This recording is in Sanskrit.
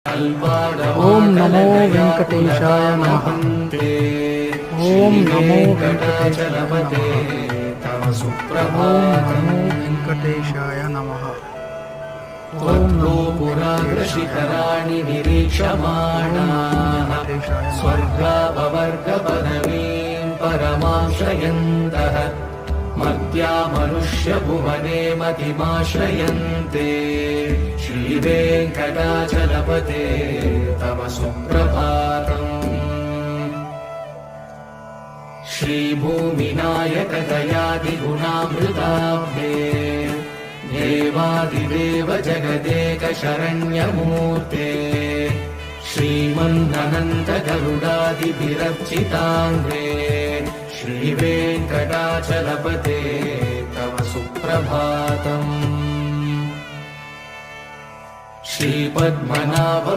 ओम नमो वेंकटेशाय नमः। ओम नमो वेंकटेशाय नमः। ओम नमो वेंकटेशाय नमः। ओम नमो पुराग्रशिखराणि निरीक्षमाणाः स्वर्गापवर्गपदवीं परमां श्रयन्तः मर्त्या मनुष्यभुवने मतिमाश्रयन्ते श्रीवेङ्कटाचलपते तव सुप्रभातम्। श्रीभूमिनायक दयादिगुणामृताब्धे देवादिदेव जगदेक शरण्यमूर्ते श्रीमन्ननन्त गरुडादिभिरर्चिताङ्गे श्रीवेङ्कटाचलपते तव सुप्रभातम्। श्रीपद्मनाभ